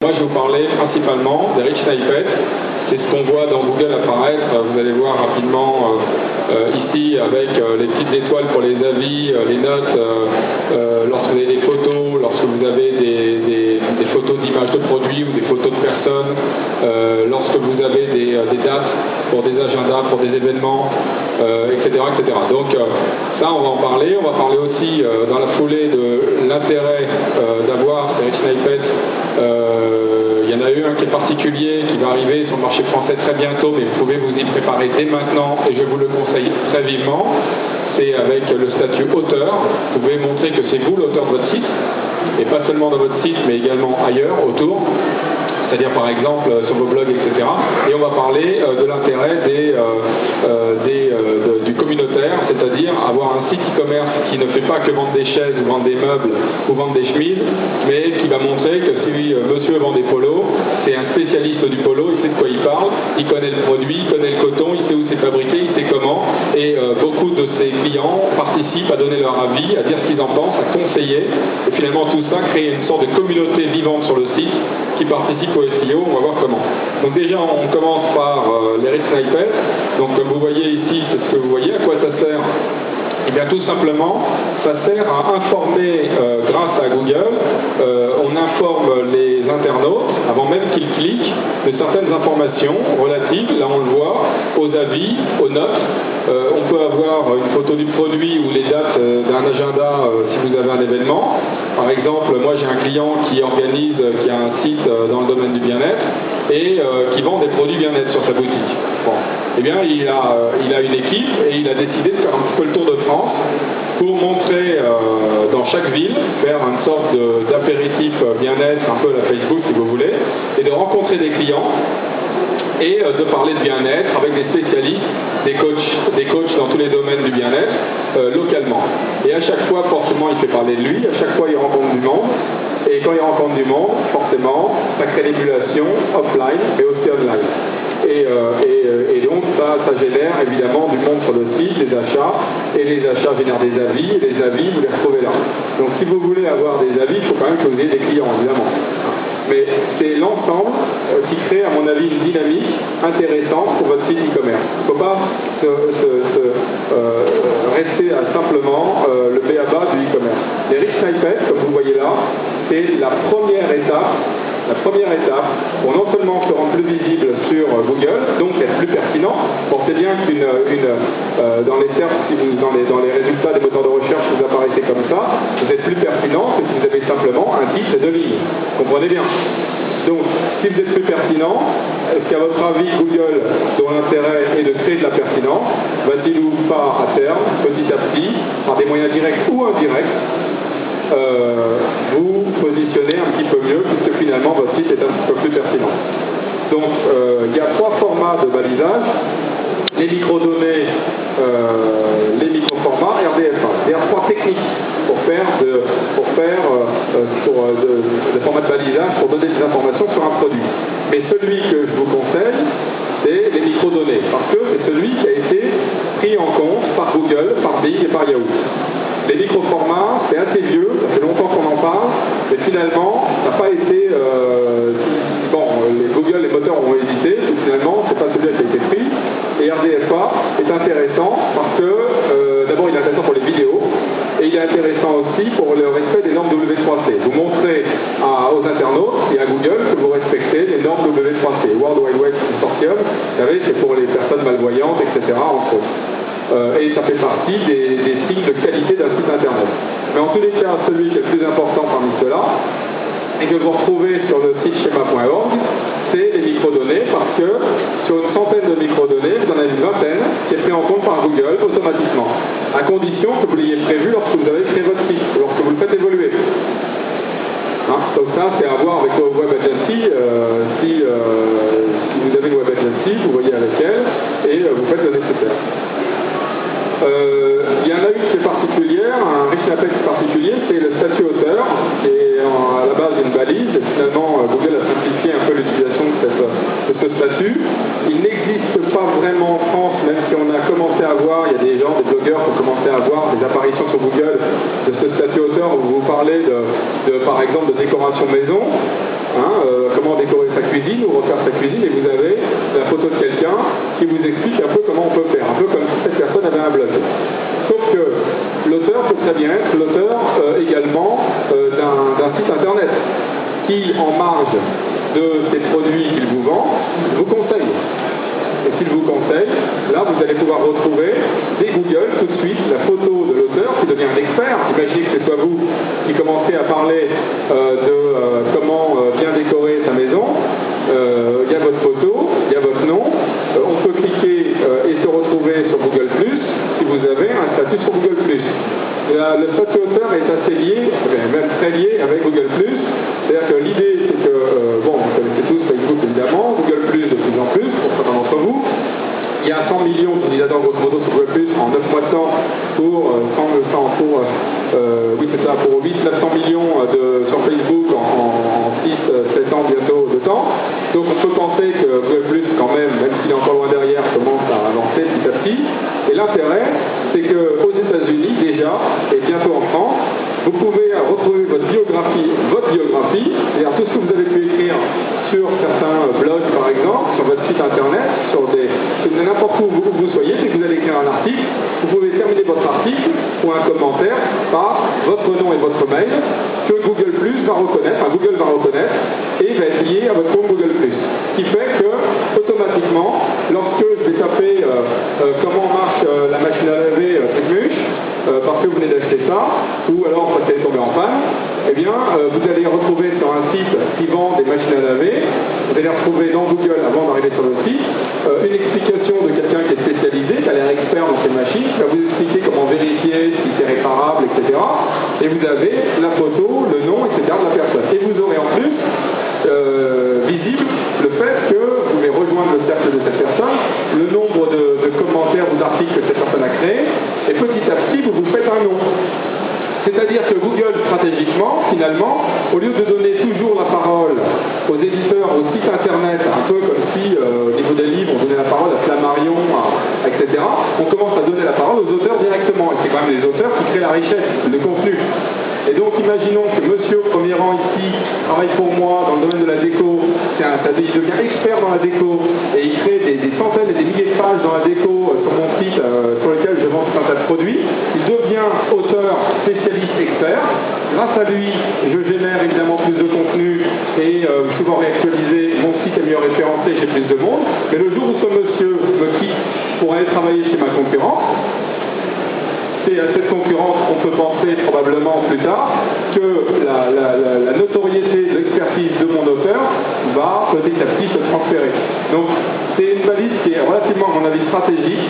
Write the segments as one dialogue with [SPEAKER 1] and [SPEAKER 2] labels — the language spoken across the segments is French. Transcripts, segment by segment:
[SPEAKER 1] Moi, je vais vous parler principalement des rich snippets. C'est ce qu'on voit dans Google apparaître. Vous allez voir rapidement ici avec les petites étoiles pour les avis, les notes, lorsque vous avez des photos, lorsque vous avez des photos d'images de produits ou des photos de personnes, lorsque vous avez des dates pour des agendas, pour des événements, etc., etc. Donc ça, on va en parler. On va parler aussi dans la foulée de l'intérêt d'avoir ces rich snippets. Il y en a eu un qui est particulier, qui va arriver sur le marché français très bientôt, mais vous pouvez vous y préparer dès maintenant, et je vous le conseille très vivement. C'est avec le statut auteur. Vous pouvez montrer que c'est vous l'auteur de votre site, et pas seulement dans votre site, mais également ailleurs, autour. C'est-à-dire par exemple sur vos blogs, etc. Et on va parler de l'intérêt du communautaire, c'est-à-dire avoir un site e-commerce qui ne fait pas que vendre des chaises ou vendre des meubles ou vendre des chemises, mais qui va montrer que si monsieur vend des polos, c'est un spécialiste du polo, il sait de quoi il parle, il connaît le produit, il connaît le coton, il sait où c'est fabriqué, il sait comment, et beaucoup de ses clients participent à donner leur avis, à dire ce qu'ils en pensent, à conseiller, et finalement tout ça crée une sorte de communauté vivante sur le site qui participe au SEO. On va voir comment. Donc déjà, on commence par les rich snippets. Donc comme vous voyez ici, c'est ce que vous voyez. À quoi ça sert? Eh bien tout simplement, ça sert à informer, grâce à Google, on informe les internautes, avant même qu'ils cliquent, de certaines informations relatives, là on le voit, aux avis, aux notes. On peut avoir une photo du produit ou les dates d'un agenda si vous avez un événement. Par exemple, moi j'ai un client qui a un site dans le domaine du bien-être et qui vend des produits bien-être sur sa boutique. Bon. Eh bien, il a une équipe et il a décidé de faire un petit peu le tour de France pour montrer dans chaque ville, faire une sorte d'apéritif bien-être, un peu à la Facebook si vous voulez, et de rencontrer des clients et de parler de bien-être avec des spécialistes, des coachs dans tous les domaines du bien-être, localement. Et à chaque fois, forcément, il fait parler de lui, à chaque fois, il rencontre du monde, et quand il rencontre du monde, forcément, ça crée l'émulation offline et aussi online. Et donc, ça génère évidemment du monde sur le site, des achats, et les achats génèrent des avis, et les avis, vous les retrouvez là. Donc, si vous voulez avoir des avis, il faut quand même que vous ayez des clients, évidemment. Mais c'est l'ensemble qui crée, à mon avis, une dynamique intéressante pour votre site e-commerce. Il ne faut pas rester à simplement le b.a.-ba du e-commerce. Les rich snippets, comme vous voyez là, c'est la première étape pour non seulement se rendre plus visible sur Google, donc être plus pertinent. Pensez bien dans les SERP, dans les résultats des moteurs de recherche, vous apparaissez comme ça, vous êtes plus pertinent que si vous avez simplement un titre et 2 lignes. Comprenez bien. Donc, si vous êtes plus pertinent, est-ce qu'à votre avis, Google, dont l'intérêt est de créer de la pertinence, va-t-il ou pas à terme, petit à petit, par des moyens directs ou indirects, vous positionnez un petit peu mieux, puisque finalement votre site est un petit peu plus pertinent. Donc il y a 3 formats de balisage: les microdonnées, les microformats et RDF1. Il y a 3 techniques pour faire des formats de balisage pour donner des informations sur un produit. Mais celui que je vous conseille, c'est les microdonnées, parce que c'est celui qui a été pris en compte par Google, par Bing et par Yahoo. Les microformats, c'est assez vieux, ça fait longtemps qu'on en parle, mais finalement, ça n'a pas été... Google, les moteurs ont hésité, et finalement, c'est pas celui qui a été pris. Et RDFA est intéressant parce que, d'abord, il est intéressant pour les vidéos, et il est intéressant aussi pour le respect des normes W3C. Vous montrez aux internautes et à Google que vous respectez les normes W3C. World Wide Web Consortium, vous savez, c'est pour les personnes malvoyantes, etc., entre autres. Et ça fait partie des signes de qualité d'un site internet. Mais en tous les cas, celui qui est le plus important parmi ceux-là, et que vous retrouvez sur le site schema.org, c'est les microdonnées, parce que sur une centaine de microdonnées, vous en avez une vingtaine qui est pris en compte par Google automatiquement, à condition que vous l'ayez prévu lorsque vous avez créé votre site, lorsque vous le faites évoluer. Donc ça, c'est à voir avec vos web agency. Si vous avez une web agency, vous voyez avec elle, et vous faites le nécessaire. Il y en a une qui est particulière, un rich snippet particulier, c'est le statut auteur, qui est à la base une balise, et finalement Google a simplifié un peu l'utilisation de ce statut. Il n'existe pas vraiment en France, même si on a commencé à voir, il y a des gens, des blogueurs qui ont commencé à voir des apparitions sur Google de ce statut auteur où vous parlez par exemple de décoration maison. comment décorer sa cuisine ou refaire sa cuisine, et vous avez la photo de quelqu'un qui vous explique un peu comment on peut faire, un peu comme si cette personne avait un blog. Sauf que l'auteur peut très bien être l'auteur également d'un site internet qui, en marge de ces produits qu'il vous vend, vous conseille. Et s'il vous conseille, là vous allez pouvoir retrouver dès Google tout de suite la photo de l'auteur qui devient un expert. Imaginez que ce soit vous qui commencez à parler de comment bien décorer sa maison. Il y a votre photo, il y a votre nom. On peut cliquer et se retrouver sur Google+, si vous avez un statut sur Google+. Le statut auteur est assez lié, même très lié avec Google+. C'est-à-dire que l'idée, c'est que, bon, vous connaissez tous Facebook évidemment, Google+, de plus en plus, pour certains d'entre vous. Il y a 100 millions d'utilisateurs grosso modo sur Google+, en 9 mois de temps, pour 900 millions sur Facebook en 6-7 ans bientôt de temps. Donc on peut penser que Google+, quand même s'il est encore loin derrière, commence à avancer petit à petit. Et l'intérêt, c'est qu'aux États-Unis déjà, et bientôt en France, vous pouvez retrouver votre biographie, c'est-à-dire tout ce que vous avez pu écrire sur certains blogs par exemple, sur votre site internet, n'importe où vous soyez, c'est que vous allez écrire un article, vous pouvez terminer votre article ou un commentaire par votre nom et votre mail que Google va reconnaître et va être lié à votre compte Google+. Ce qui fait que, automatiquement, lorsque je vais taper comment marche la machine à laver Trucmuche, parce que vous venez d'acheter ça, ou alors parce qu'elle est tombée en panne, eh bien, vous allez retrouver sur un site qui vend des machines à laver, vous allez retrouver dans Google, avant d'arriver sur le site, une explication de quelqu'un qui est spécialisé, qui a l'air expert dans ces machines, qui va vous expliquer comment vérifier si c'est réparable, etc. Et vous avez la photo, le nom, etc. de la personne. Et vous aurez en plus visible le fait que vous pouvez rejoindre le cercle de cette personne, le nombre de commentaires ou d'articles que cette personne a créés, et petit à petit, vous faites un nom. C'est-à-dire que Google, stratégiquement, finalement, au lieu de donner toujours la parole aux éditeurs, aux sites internet, un peu comme si, au niveau des livres, on donnait la parole à Flammarion, etc., on commence à donner la parole aux auteurs directement. Et c'est quand même les auteurs qui créent la richesse, le contenu. Et donc, imaginons que monsieur au premier rang ici travaille pour moi dans le domaine de la déco, il devient expert dans la déco, et il crée des centaines et des milliers de pages dans la déco sur mon site, sur lequel je vends tout un tas de produits. Il devient auteur, spécialiste, expert. Grâce à lui, je génère évidemment plus de contenu et souvent réactualisé, mon site est mieux référencé, j'ai plus de monde. Mais le jour où ce monsieur me quitte pour aller travailler chez ma concurrente, c'est à cette concurrence qu'on peut penser probablement plus tard que la notoriété, l'expertise de mon auteur va petit à petit se transférer. Donc c'est une balise qui est relativement, à mon avis, stratégique,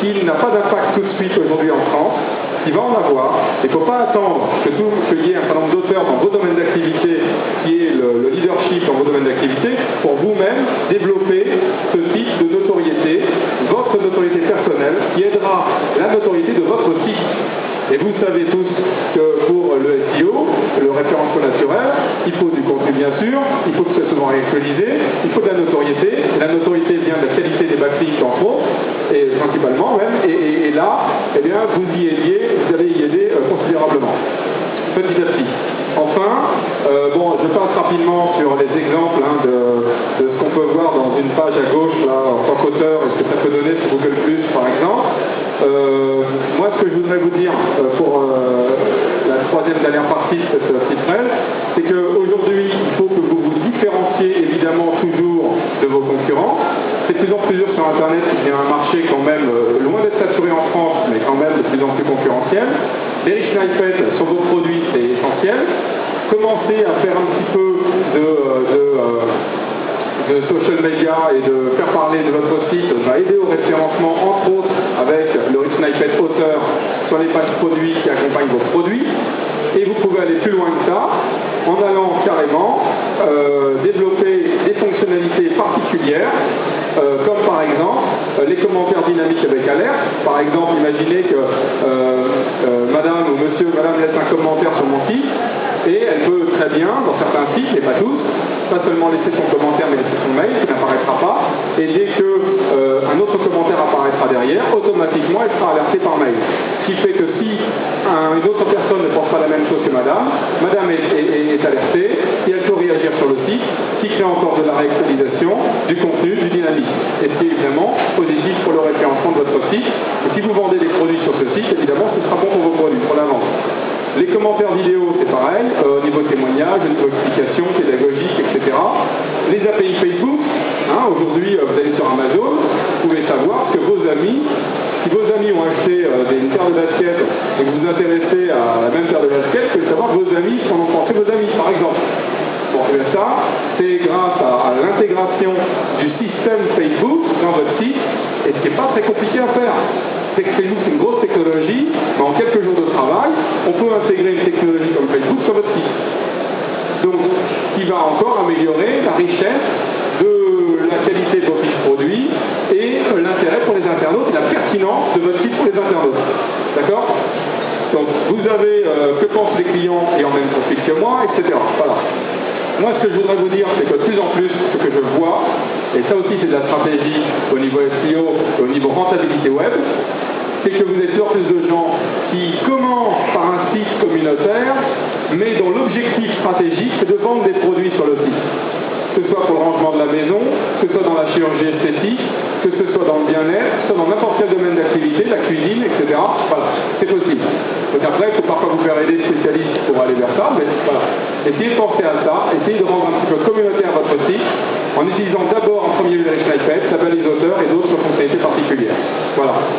[SPEAKER 1] qui n'a pas d'impact tout de suite aujourd'hui en France, qui va en avoir. Il ne faut pas attendre qu'il y ait un certain nombre d'auteurs dans vos domaines d'activité, qui est le leadership dans vos domaines d'activité, pour vous-même développer ce type de notoriété, votre notoriété personnelle, qui aidera la notoriété de votre site. Et vous savez tous que pour le SEO, le référencement naturel, il faut du contenu bien sûr, il faut que ce soit souvent réactualisé, il faut de la notoriété. La notoriété vient de la qualité des backlinks entre autres, et principalement même, et là, eh bien, vous allez y aider considérablement, petit à petit. Enfin, je passe rapidement sur les exemples de ce qu'on peut voir dans une page à gauche, là, en tant qu'auteur, et ce que ça peut donner sur Google+, par exemple. Moi, ce que je voudrais vous dire pour la troisième dernière partie de cette petite presse, c'est qu'aujourd'hui, il faut que vous vous différenciez évidemment toujours de vos concurrents. C'est de plus en plus dur sur Internet, il y a un marché quand même loin d'être saturé en France, mais quand même de plus en plus concurrentiel. Les rich snippets sur vos produits, c'est essentiel. Commencez à faire un petit peu de social media et de faire parler de votre site va aider au référencement, entre autres avec le rich snippet auteur sur les pages produits qui accompagnent vos produits. Et vous pouvez aller plus loin que ça en allant carrément développer des fonctionnalités particulières, comme par exemple les commentaires dynamiques avec alerte. Par exemple, imaginez que madame ou monsieur, madame laisse un commentaire sur mon site, et elle peut très bien, dans certains sites, mais pas tous, pas seulement laisser son commentaire, mais laisser son mail, qui n'apparaîtra pas, et dès que un autre commentaire apparaîtra derrière, automatiquement elle sera alertée par mail. Ce qui fait que si une autre personne ne pense pas la même chose que madame est alertée, et elle peut réagir sur le site, qui crée encore de la réactualisation, du contenu, du dynamisme. Et ce qui est évidemment positif pour le référencement de votre site. Et si vous vendez des produits sur ce site, évidemment, ce sera bon pour vos produits, pour la vente. Les commentaires vidéo, c'est pareil, au niveau témoignage, au niveau explication, pédagogique, etc. Les API Facebook, aujourd'hui, vous allez sur Amazon, vous pouvez savoir que vos amis, si vos amis ont acheté une paire de baskets et que vous vous intéressez à la même paire de baskets, vous pouvez savoir que vos amis en ont pensé vos amis, par exemple. Bon, et bien ça, c'est grâce à l'intégration du système Facebook dans votre site, et ce qui n'est pas très compliqué à faire. C'est que Facebook, c'est une grosse technologie, mais en quelques jours de travail, on peut intégrer une technologie comme Facebook sur votre site. Donc, qui va encore améliorer la richesse de la qualité de vos fiches produits et l'intérêt pour les internautes, la pertinence de votre site pour les internautes. D'accord? Donc, vous avez que pensent les clients et en même profil que moi, etc. Voilà. Moi, ce que je voudrais vous dire, c'est que de plus en plus, ce que je vois, et ça aussi c'est de la stratégie au niveau SEO, au niveau rentabilité web, c'est que vous avez de plus en plus de gens qui commencent par un site communautaire, mais dont l'objectif stratégique, c'est de vendre des produits sur le site. Que ce soit pour le rangement de la maison, que ce soit dans la chirurgie esthétique, que ce soit dans le bien-être, que ce soit dans n'importe quel domaine d'activité, la cuisine, etc. Voilà, c'est possible. Donc après, il faut parfois vous faire aider des spécialistes pour aller vers ça, mais voilà. Essayez de penser à ça, essayez de rendre un petit peu communautaire votre site, en utilisant d'abord en premier lieu les Snippets, la balise auteur et d'autres fonctionnalités particulières. Voilà.